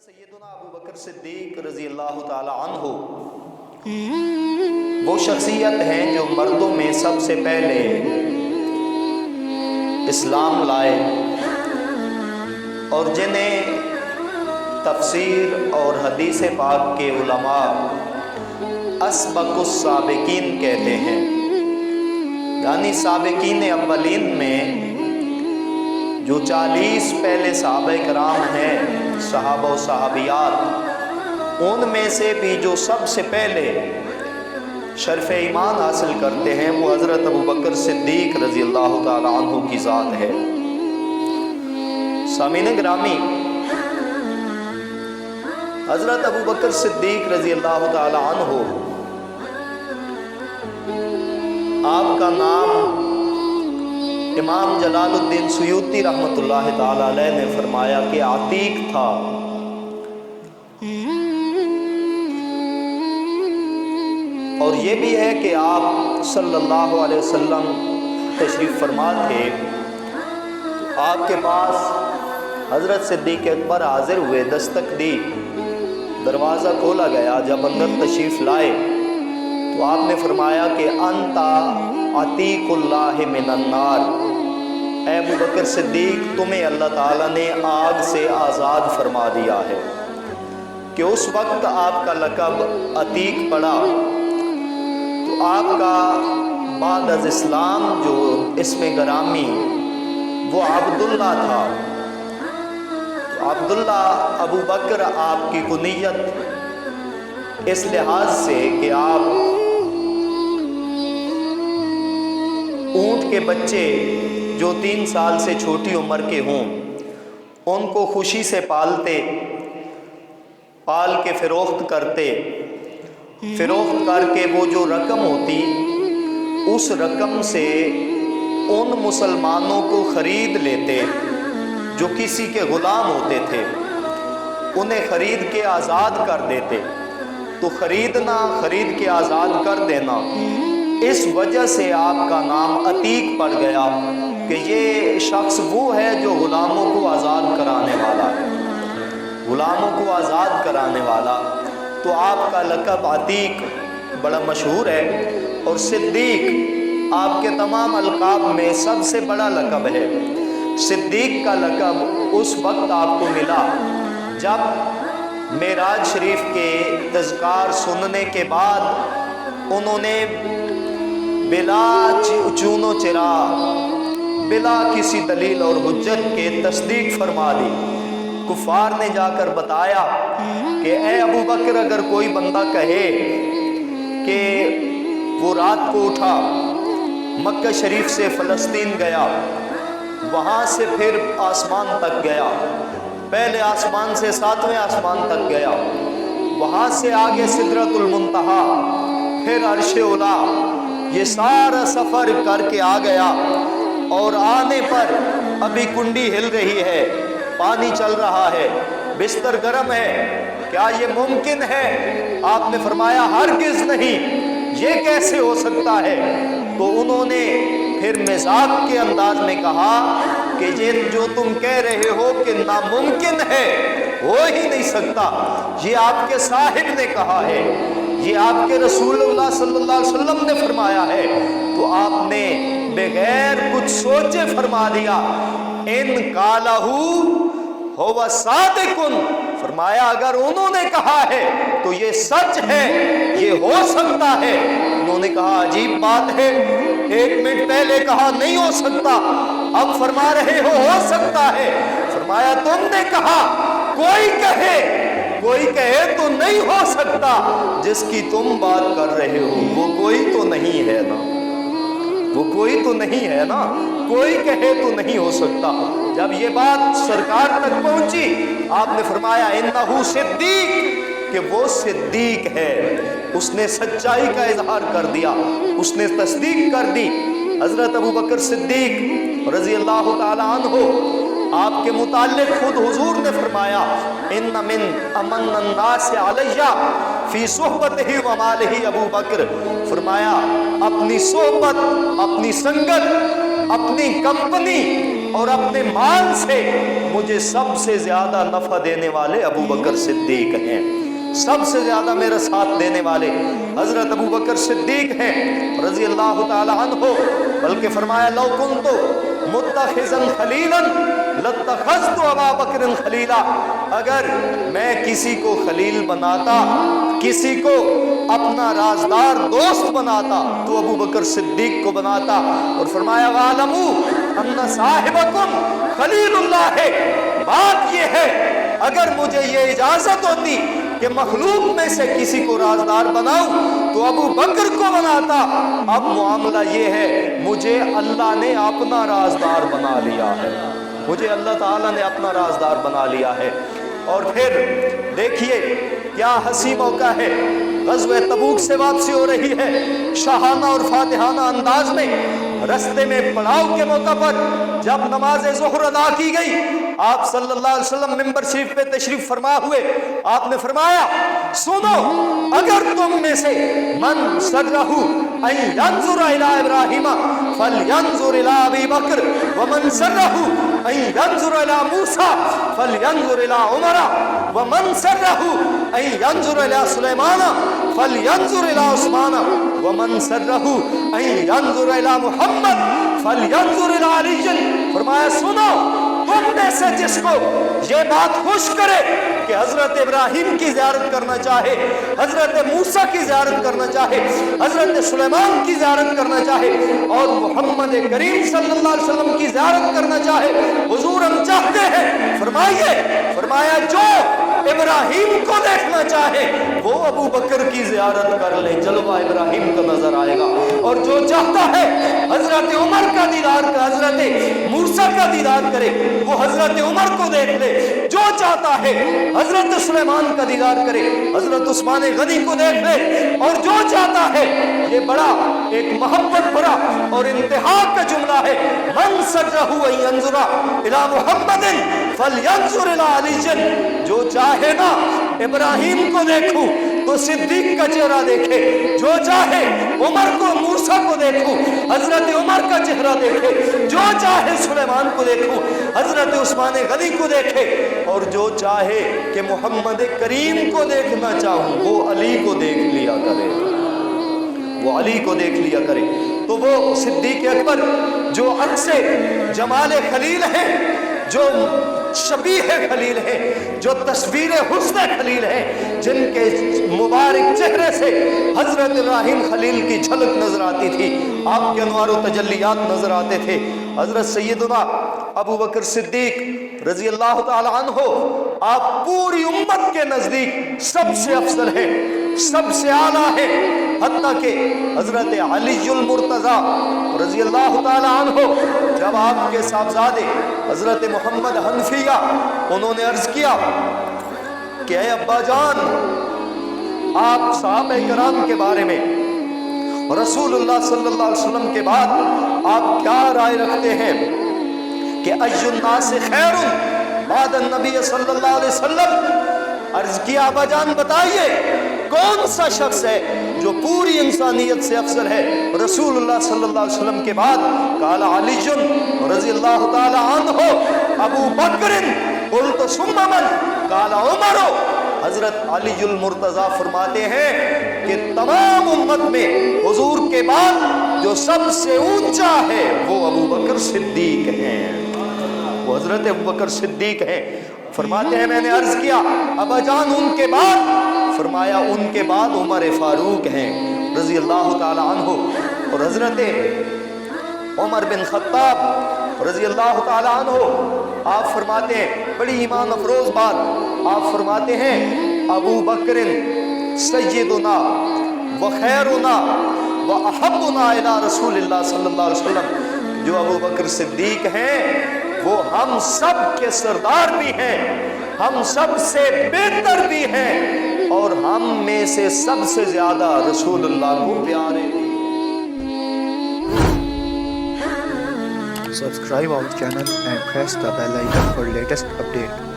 سیدنا ابو بکر صدیق رضی اللہ تعالی عنہ وہ شخصیت ہیں جو مردوں میں سب سے پہلے اسلام لائے اور جنہیں تفسیر اور حدیث پاک کے علماء اسبق السابقین کہتے ہیں، یعنی سابقین اولین میں جو 40 پہلے صحابہ کرام ہیں، صحابہ و صحابیات، ان میں سے بھی جو سب سے پہلے شرف ایمان حاصل کرتے ہیں وہ حضرت ابو بکر صدیق رضی اللہ تعالی عنہ کی ذات ہے۔ سامعین گرامی، حضرت ابو بکر صدیق رضی اللہ تعالی عنہ، آپ کا نام امام جلال الدین سیوطی رحمۃ اللہ تعالی علیہ نے فرمایا کہ عتیق تھا۔ اور یہ بھی ہے کہ آپ صلی اللہ علیہ وسلم تشریف فرما تھے، آپ کے پاس حضرت صدیق اکبر حاضر ہوئے، دستک دی، دروازہ کھولا گیا۔ جب اندر تشریف لائے تو آپ نے فرمایا کہ انتا عتیق اللہ من النار، اے ابو بکر صدیق تمہیں اللہ تعالیٰ نے آگ سے آزاد فرما دیا ہے۔ کہ اس وقت آپ کا لقب عتیق پڑا تو آپ کا بعد از اسلام جو اسم گرامی وہ عبداللہ تھا۔ تو عبداللہ ابو بکر آپ کی کنیت اس لحاظ سے کہ آپ اونٹ کے بچے جو 3 سال سے چھوٹی عمر کے ہوں ان کو خوشی سے پالتے، پال کے فروخت کرتے، فروخت کر کے وہ جو رقم ہوتی اس رقم سے ان مسلمانوں کو خرید لیتے جو کسی کے غلام ہوتے تھے، انہیں خرید کے آزاد کر دیتے۔ تو خریدنا، خرید کے آزاد کر دینا، اس وجہ سے آپ کا نام عتیق پڑ گیا کہ یہ شخص وہ ہے جو غلاموں کو آزاد کرانے والا ہے، غلاموں کو آزاد کرانے والا۔ تو آپ کا لقب عتیق بڑا مشہور ہے، اور صدیق آپ کے تمام القاب میں سب سے بڑا لقب ہے۔ صدیق کا لقب اس وقت آپ کو ملا جب معراج شریف کے تذکار سننے کے بعد انہوں نے بلا چون و چرا، بلا کسی دلیل اور حجت کے تصدیق فرما دی۔ کفار نے جا کر بتایا کہ اے ابو بکر، اگر کوئی بندہ کہے کہ وہ رات کو اٹھا، مکہ شریف سے فلسطین گیا، وہاں سے پھر آسمان تک گیا، پہلے آسمان سے 7ویں آسمان تک گیا، وہاں سے آگے سدرۃ المنتہا، پھر عرش اولا، یہ سارا سفر کر کے آ گیا، اور آنے پر ابھی کنڈی ہل رہی ہے، پانی چل رہا ہے، بستر گرم ہے، کیا یہ ممکن ہے؟ آپ نے فرمایا ہرگز نہیں، یہ کیسے ہو سکتا ہے؟ تو انہوں نے پھر مذاق کے انداز میں کہا کہ یہ جو تم کہہ رہے ہو کہ ناممکن ہے، ہو ہی نہیں سکتا، یہ آپ کے صاحب نے کہا ہے، یہ آپ کے رسول اللہ صلی اللہ علیہ وسلم نے فرمایا ہے۔ تو آپ نے بغیر کچھ سوچے فرما دیا، ان قالہ ہو صادقن، فرمایا اگر انہوں نے کہا ہے تو یہ سچ ہے، یہ ہو سکتا ہے۔ انہوں نے کہا عجیب بات ہے، 1 منٹ پہلے کہا نہیں ہو سکتا، اب فرما رہے ہو سکتا ہے۔ فرمایا تم نے کہا کوئی کہے تو نہیں ہو سکتا، جس کی تم بات کر رہے ہو وہ کوئی تو نہیں ہے نا، وہ کوئی تو نہیں ہے نا، کوئی کہے تو نہیں ہو سکتا۔ جب یہ بات سرکار تک پہنچی، آپ نے فرمایا انہو صدیق، کہ وہ صدیق ہے، اس نے سچائی کا اظہار کر دیا، اس نے تصدیق کر دی۔ حضرت ابو بکر صدیق رضی اللہ تعالی عنہ، آپ کے متعلق خود حضور نے فرمایا ان من امن الناس علیہ فی صحبتہ و مالہ ابو بکر، فرمایا اپنی صحبت، اپنی سنگت، اپنی کمپنی اور اپنے مال سے مجھے سب سے زیادہ نفع دینے والے ابو بکر صدیق ہیں، سب سے زیادہ میرا ساتھ دینے والے حضرت ابو بکر صدیق ہیں رضی اللہ تعالی عنہ۔ بلکہ فرمایا لو کنت متخذا خلیلا لاتخذت ابا بکر خلیلا، اگر میں کسی کو خلیل بناتا، کسی کو اپنا رازدار دوست بناتا تو ابو بکر صدیق کو بناتا۔ اور فرمایا وَاعْلَمُوا أَنَّ صَاحِبَكُمْ خلیل اللہ ہے، بات یہ ہے اگر مجھے یہ اجازت ہوتی کہ مخلوق میں سے کسی کو رازدار بناؤں تو ابو بکر کو بناتا۔ اب معاملہ یہ ہے مجھے اللہ نے اپنا رازدار بنا لیا ہے، مجھے اللہ تعالیٰ نے اپنا رازدار بنا لیا ہے۔ اور پھر دیکھیے کیا حسین موقع ہے، غزوہ تبوک سے واپسی ہو رہی ہے شاہانہ اور فاتحانہ انداز میں۔ رستے میں پڑاؤ کے موقع پر جب نماز ظہر ادا کی گئی، آپ صلی اللہ علیہ وسلم ممبر شریف پہ تشریف فرما ہوئے، آپ نے فرمایا سنو اگر تم میں سے من سرہ ان ینظر الی ابراہیم فلینظر الی ابی بکر ومن سرہ ان ینظر الی موسیٰ فلینظر الی عمر ومن سرہ ان ینظر الی سلیمان فلینظر الی عثمان ومن سرہ ان ینظر الی محمد فلینظر الی علی۔ فرمایا سنو تم میں سے جس کو یہ بات خوش کرے کہ حضرت ابراہیم کی زیارت کرنا چاہے، حضرت موسیٰ کی زیارت کرنا چاہے، حضرت سلیمان کی زیارت کرنا چاہے اور محمد کریم صلی اللہ علیہ وسلم کی زیارت کرنا چاہے، حضور ہم چاہتے ہیں فرمایا جو ابراہیم کو دیکھنا چاہے وہ ابو بکر کی زیارت کر لے، جلوہ ابراہیم کا نظر آئے گا۔ اور جو چاہتا ہے حضرت عمر کا دیدار کا، حضرت موسیٰ کا دیدار کرے وہ حضرت عمر کو دیکھ لے، جو چاہتا ہے حضرت سلیمان کا دیدار کرے حضرت عثمان غنی کو دیکھ لے، اور جو چاہتا ہے، یہ بڑا ایک محبت بھرا اور انتہا کا جملہ ہے، من سرہ ان ینظر الی محمد فلینظر الی علی، جو چاہے نا ابراہیم کو دیکھوں تو صدیق کا چہرہ دیکھے، جو چاہے عمر کو موسیٰ کو دیکھوں حضرت عمر کا چہرہ دیکھے، جو چاہے سلیمان کو دیکھوں حضرت عثمان غنی کو دیکھے، اور جو چاہے کہ محمد کریم کو دیکھنا چاہوں وہ علی کو دیکھ لیا کرے، وہ علی کو دیکھ لیا کرے۔ تو وہ صدیق اکبر جو عکس جمال خلیل ہیں، جو شبیہ خلیل ہیں، جو تصویر حسن خلیل ہیں، جن کے مبارک چہرے سے حضرت ابراہیم خلیل کی جھلک نظر آتی تھی، آپ کے انوار و تجلیات نظر آتے تھے۔ حضرت سیدنا ابو بکر صدیق رضی اللہ تعالی عنہ آپ پوری امت کے نزدیک سب سے افضل ہیں، سب سے اعلیٰ ہیں، حتیٰ کہ حضرت علی المرتضیٰ رضی اللہ تعالی عنہ جب آپ کے صاحبزادے حضرت محمد حنفیہ انہوں نے عرض کیا کہ اے ابا جان، آپ صحابہ کرام کے بارے میں رسول اللہ صلی اللہ علیہ وسلم کے بعد آپ کیا رائے رکھتے ہیں کہ ای الناس خیر بعد النبی صلی اللہ علیہ وسلم؟ عرض کیا ابا جان بتائیے کون سا شخص ہے جو پوری انسانیت سے افضل ہے رسول اللہ صلی اللہ علیہ وسلم کے بعد؟ قال علی رضی اللہ تعالی عنہ ابو بکر قلت ثم من؟ قال عمر۔ حضرت علی المرتضیٰ فرماتے ہیں کہ تمام امت میں حضور کے بعد جو سب سے اونچا ہے وہ ابو بکر صدیق ہیں، وہ حضرت ابو بکر صدیق ہیں۔ فرماتے ہیں میں نے عرض کیا ابا جان ان کے بعد؟ فرمایا ان کے بعد عمر فاروق ہیں رضی اللہ تعالی عنہ، اور حضرت عمر بن خطاب رضی اللہ تعالی عنہ آپ فرماتے ہیں بڑی ایمان افروز بات، آپ فرماتے ہیں ابو بکر سیدنا و خیرنا و احبنا الی رسول اللہ صلی اللہ علیہ وسلم، جو ابو بکر صدیق ہیں وہ ہم سب کے سردار بھی ہیں، ہم سب سے بہتر بھی ہیں، اور ہم میں سے سب سے زیادہ رسول اللہ کو پیارے بھی۔ Subscribe our channel and press the bell icon for latest update.